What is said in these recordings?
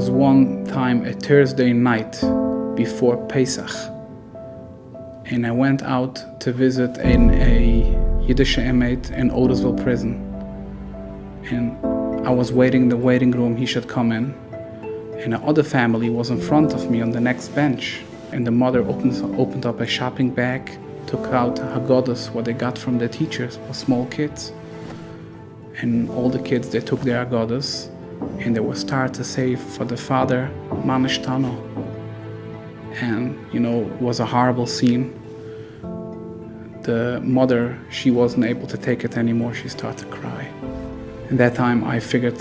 was one time a Thursday night before Pesach, and I went out to visit a Yiddish inmate in Otisville prison. And I was waiting in the waiting room, he should come in. And the other family was in front of me on the next bench. And the mother opened up a shopping bag, took out Haggadahs, what they got from the teachers, for small kids. And all the kids, they took their Haggadahs, and they were started to say for the father, Manishtano. And, it was a horrible scene. The mother, she wasn't able to take it anymore. She started to cry. At that time, I figured,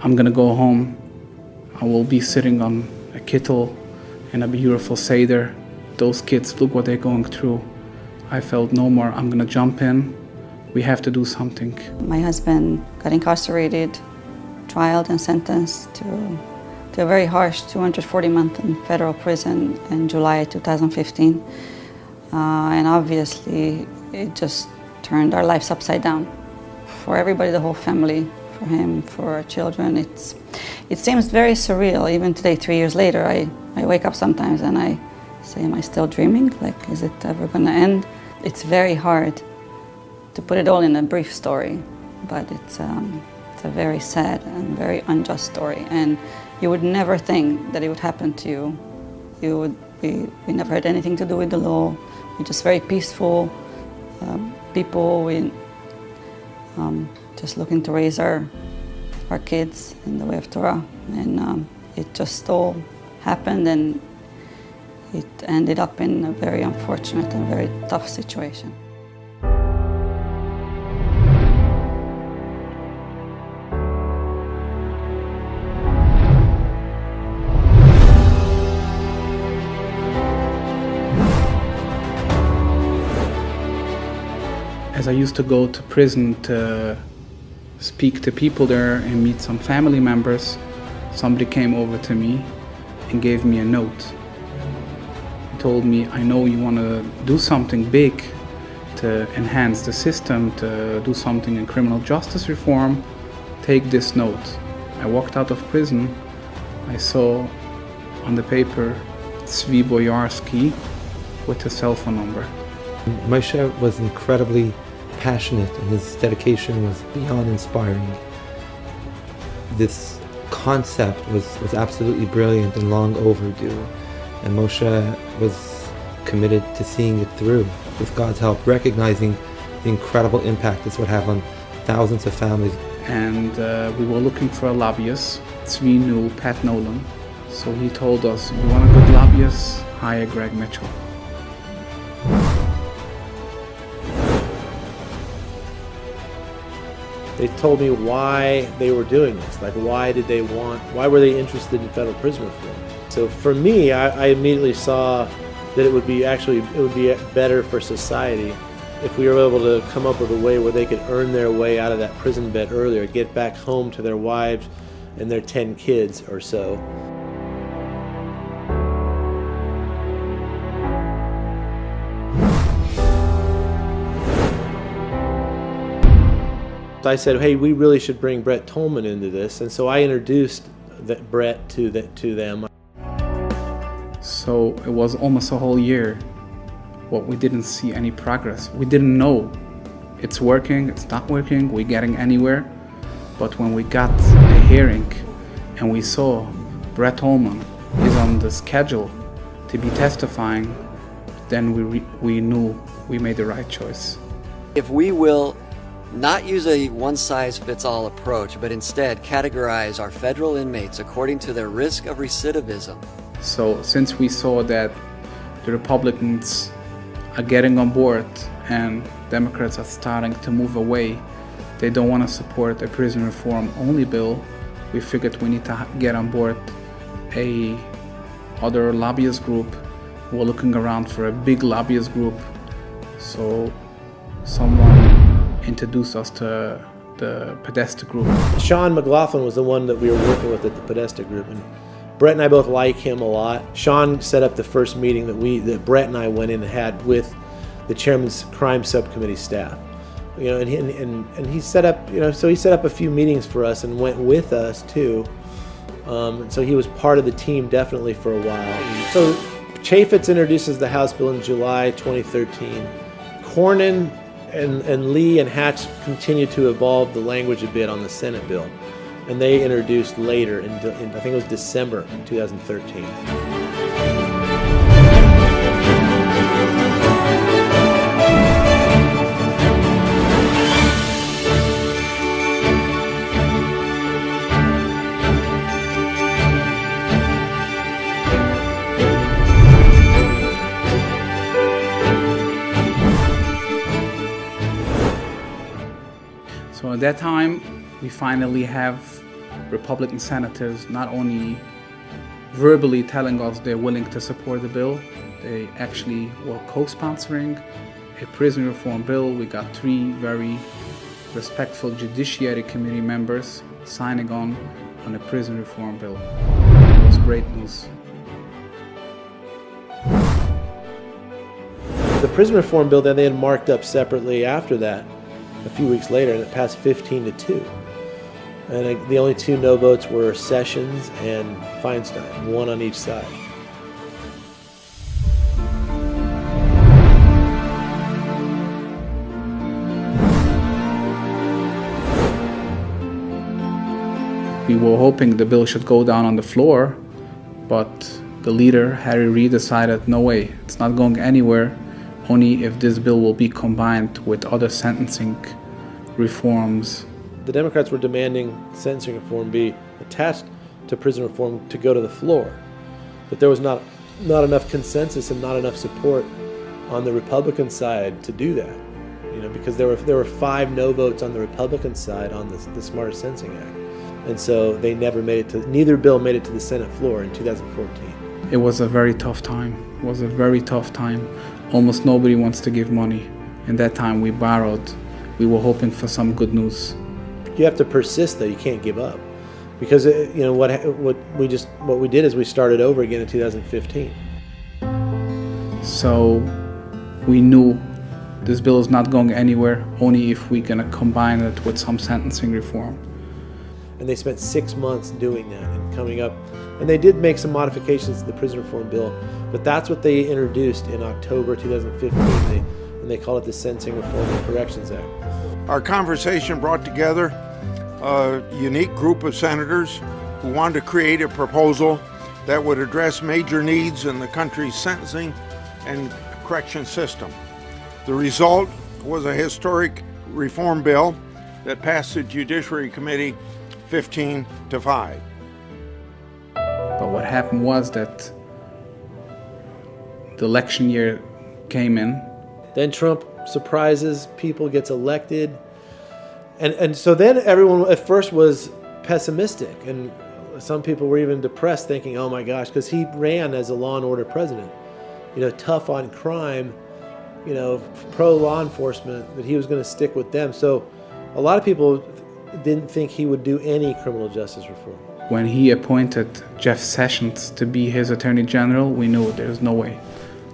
I'm gonna go home. I will be sitting on a kittel in a beautiful Seder. Those kids, look what they're going through. I felt no more, I'm gonna jump in. We have to do something. My husband got incarcerated, trialed and sentenced to a very harsh 240-month in federal prison in July 2015. And obviously, it just turned our lives upside down. For everybody, the whole family, for him, for our children. It seems very surreal. Even today, 3 years later, I wake up sometimes and I say, am I still dreaming? Like, is it ever gonna end? It's very hard to put it all in a brief story, but it's a very sad and very unjust story. And you would never think that it would happen to you. We never had anything to do with the law. We're just very peaceful people. We just looking to raise our kids in the way of Torah. And it just all happened, and it ended up in a very unfortunate and very tough situation. As I used to go to prison to speak to people there and meet some family members, somebody came over to me and gave me a note. He told me, I know you want to do something big to enhance the system, to do something in criminal justice reform. Take this note. I walked out of prison. I saw on the paper Tzvi Boyarsky with his cell phone number. Moshe was incredibly passionate, and his dedication was beyond inspiring. This concept was absolutely brilliant and long overdue, and Moshe was committed to seeing it through with God's help, recognizing the incredible impact this would have on thousands of families. And we were looking for a lobbyist. Tzvi knew Pat Nolan, so he told us, you want a good lobbyist? Hire Greg Mitchell. They told me why they were doing this, like why were they interested in federal prison reform? So for me, I immediately saw that it would be better for society if we were able to come up with a way where they could earn their way out of that prison bed earlier, get back home to their wives and their 10 kids or so. I said, hey, we really should bring Brett Tolman into this, and so I introduced Brett to them. So it was almost a whole year what we didn't see any progress. We didn't know it's working, it's not working, we're getting anywhere. But when we got a hearing and we saw Brett Tolman is on the schedule to be testifying, then we knew we made the right choice. If we will not use a one-size-fits-all approach, but instead categorize our federal inmates according to their risk of recidivism. So since we saw that the Republicans are getting on board and Democrats are starting to move away, they don't want to support a prison reform only bill, we figured we need to get on board a other lobbyist group. We're looking around for a big lobbyist group. So someone introduced us to the Podesta group. Sean McLaughlin was the one that we were working with at the Podesta group, and Brett and I both like him a lot. Sean set up the first meeting that Brett and I went in and had with the chairman's crime subcommittee staff. And he set up, so he set up a few meetings for us and went with us too. And so he was part of the team definitely for a while. So Chaffetz introduces the House bill in July 2013. Cornyn and Lee and Hatch continued to evolve the language a bit on the Senate bill. And they introduced later, in I think it was December 2013. So at that time, we finally have Republican senators not only verbally telling us they're willing to support the bill, they actually were co-sponsoring a prison reform bill. We got 3 very respectful Judiciary Committee members signing on a prison reform bill. It was great news. The prison reform bill then they had marked up separately after that, a few weeks later, and it passed 15-2. And the only 2 no votes were Sessions and Feinstein, 1 on each side. We were hoping the bill should go down on the floor, but the leader, Harry Reid, decided no way, it's not going anywhere, only if this bill will be combined with other sentencing reforms. The Democrats were demanding sentencing reform be attached to prison reform to go to the floor. But there was not enough consensus and not enough support on the Republican side to do that. Because there were 5 no votes on the Republican side on the Smarter Sentencing Act. And so they neither bill made it to the Senate floor in 2014. It was a very tough time. It was a very tough time. Almost nobody wants to give money. In that time we borrowed. We were hoping for some good news. You have to persist, though. You can't give up, because what we did is we started over again in 2015. So we knew this bill is not going anywhere, only if we're gonna combine it with some sentencing reform. And they spent 6 months doing that and coming up, and they did make some modifications to the prison reform bill, but that's what they introduced in October 2015, and they call it the Sentencing Reform and Corrections Act. Our conversation brought together a unique group of senators who wanted to create a proposal that would address major needs in the country's sentencing and correction system. The result was a historic reform bill that passed the Judiciary Committee 15-5. But what happened was that the election year came in. Then Trump surprises people, gets elected. And so then everyone at first was pessimistic, and some people were even depressed, thinking, oh my gosh, because he ran as a law and order president, tough on crime, pro law enforcement, that he was going to stick with them. So a lot of people didn't think he would do any criminal justice reform. When he appointed Jeff Sessions to be his attorney general, we knew there's no way.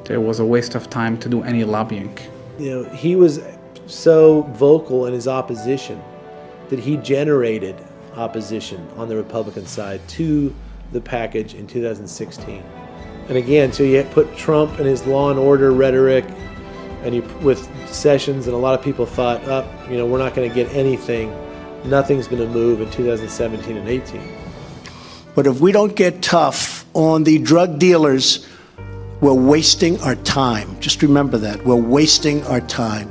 There was a waste of time to do any lobbying. He was so vocal in his opposition that he generated opposition on the Republican side to the package in 2016. And again, so you put Trump and his law and order rhetoric, and with Sessions, and a lot of people thought, we're not going to get anything. Nothing's going to move in 2017 and 18. But if we don't get tough on the drug dealers, we're wasting our time. Just remember that. We're wasting our time.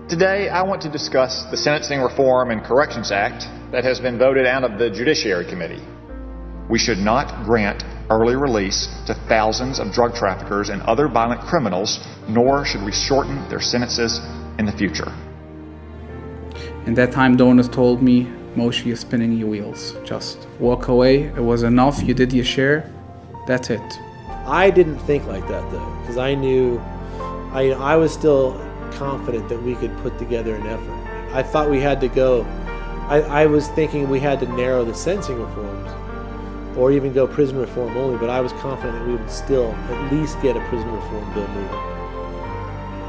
Today, I want to discuss the Sentencing Reform and Corrections Act that has been voted out of the Judiciary Committee. We should not grant early release to thousands of drug traffickers and other violent criminals, nor should we shorten their sentences in the future. In that time, donors told me, Moshe, you're spinning your wheels. Just walk away. It was enough. You did your share. That's it. I didn't think like that, though, because I knew I was still confident that we could put together an effort. I thought we had to go. I was thinking we had to narrow the sentencing reforms or even go prison reform only, but I was confident that we would still at least get a prison reform bill moving.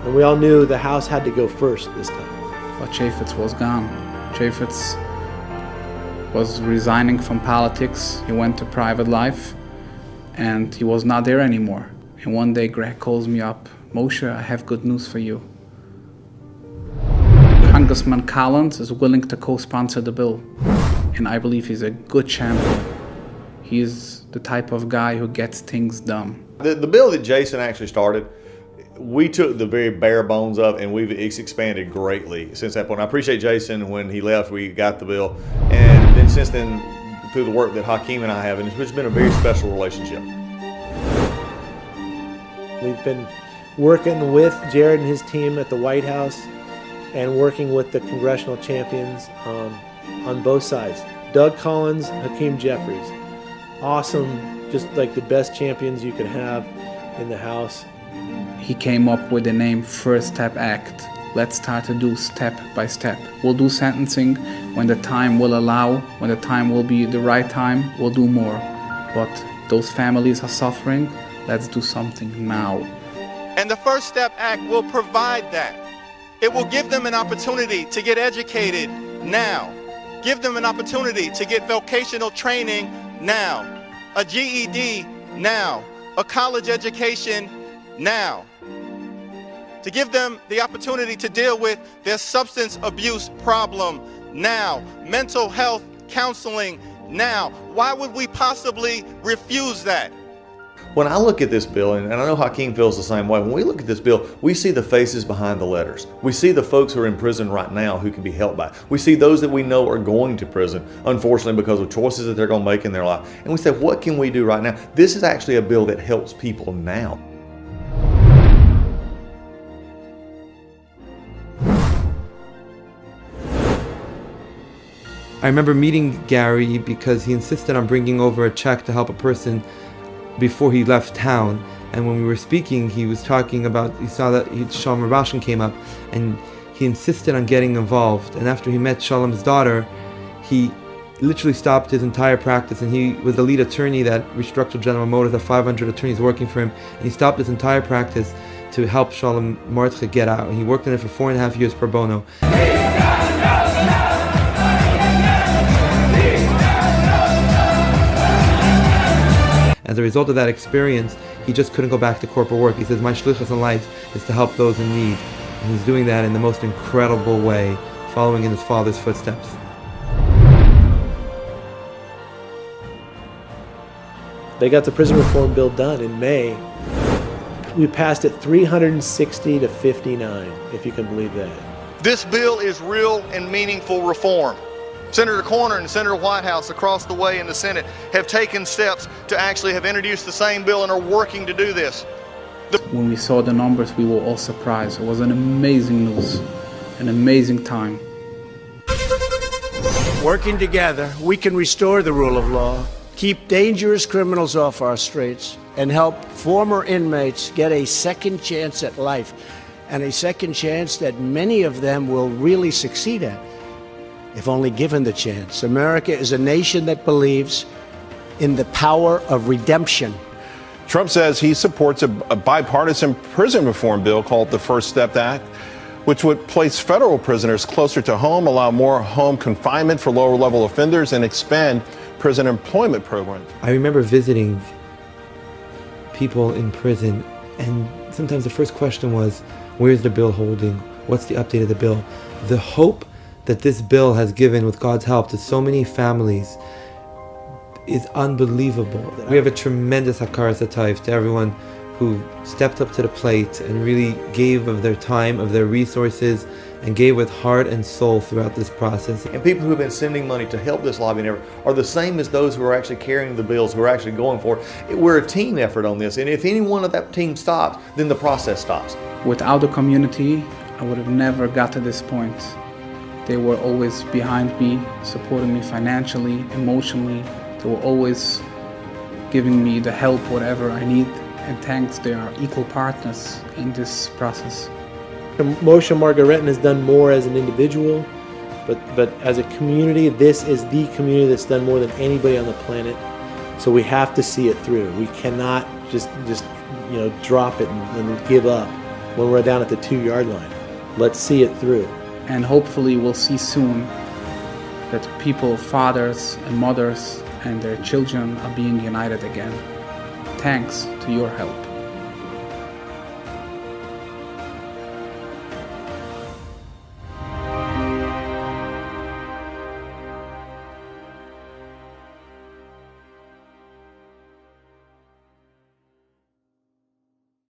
And we all knew the House had to go first this time. But Chaffetz was gone. Chaffetz was resigning from politics. He went to private life, and he was not there anymore. And one day Greg calls me up, Moshe, I have good news for you. Congressman Collins is willing to co-sponsor the bill, and I believe he's a good champion. He's the type of guy who gets things done. The bill that Jason actually started, we took the very bare bones of, and it's expanded greatly since that point. I appreciate Jason. When he left, we got the bill, and then since then, through the work that Hakeem and I have, and it's been a very special relationship. We've been working with Jared and his team at the White House and working with the congressional champions on both sides. Doug Collins, Hakeem Jeffries. Awesome, just like the best champions you could have in the House. He came up with the name First Step Act. Let's start to do step by step. We'll do sentencing when the time will allow, when the time will be the right time, we'll do more. But those families are suffering, let's do something now. And the First Step Act will provide that. It will give them an opportunity to get educated now. Give them an opportunity to get vocational training now. A GED now. A college education now. To give them the opportunity to deal with their substance abuse problem now. Mental health counseling now. Why would we possibly refuse that? When I look at this bill, and I know Hakeem feels the same way, when we look at this bill, we see the faces behind the letters. We see the folks who are in prison right now who can be helped by it. We see those that we know are going to prison, unfortunately, because of choices that they're going to make in their life. And we say, what can we do right now? This is actually a bill that helps people now. I remember meeting Gary because he insisted on bringing over a check to help a person before he left town. And when we were speaking, he was talking about, he saw that Shalom Rabashin came up, and he insisted on getting involved. And after he met Shalom's daughter, he literally stopped his entire practice, and he was the lead attorney that restructured General Motors, had 500 attorneys working for him, and he stopped his entire practice to help Shalom Mordechai get out. And he worked in it for 4.5 years pro bono. As a result of that experience, he just couldn't go back to corporate work. He says, my shlichus in life is to help those in need. And he's doing that in the most incredible way, following in his father's footsteps. They got the prison reform bill done in May. We passed it 360 to 59, if you can believe that. This bill is real and meaningful reform. Senator Corner and Senator Whitehouse across the way in the Senate have taken steps to actually have introduced the same bill and are working to do this. When we saw the numbers, we were all surprised. It was an amazing news, an amazing time. Working together, we can restore the rule of law, keep dangerous criminals off our streets, and help former inmates get a second chance at life, and a second chance that many of them will really succeed at, if only given the chance. America is a nation that believes in the power of redemption. Trump says he supports a bipartisan prison reform bill called the First Step Act, which would place federal prisoners closer to home, allow more home confinement for lower-level offenders, and expand prison employment programs. I remember visiting people in prison, and sometimes the first question was, where's the bill holding? What's the update of the bill? The hope that this bill has given, with God's help, to so many families is unbelievable. We have a tremendous hakaras hatov to everyone who stepped up to the plate and really gave of their time, of their resources, and gave with heart and soul throughout this process. And people who have been sending money to help this lobbying effort are the same as those who are actually carrying the bills, who are actually going for it. We're a team effort on this, and if any one of that team stops, then the process stops. Without the community, I would have never got to this point. They were always behind me, supporting me financially, emotionally. They were always giving me the help, whatever I need. And thanks, they are equal partners in this process. Moshe Margaretin has done more as an individual, but as a community, this is the community that's done more than anybody on the planet. So we have to see it through. We cannot just drop it and give up when we're down at the 2-yard line. Let's see it through. And hopefully we'll see soon that people, fathers and mothers and their children are being united again. Thanks to your help.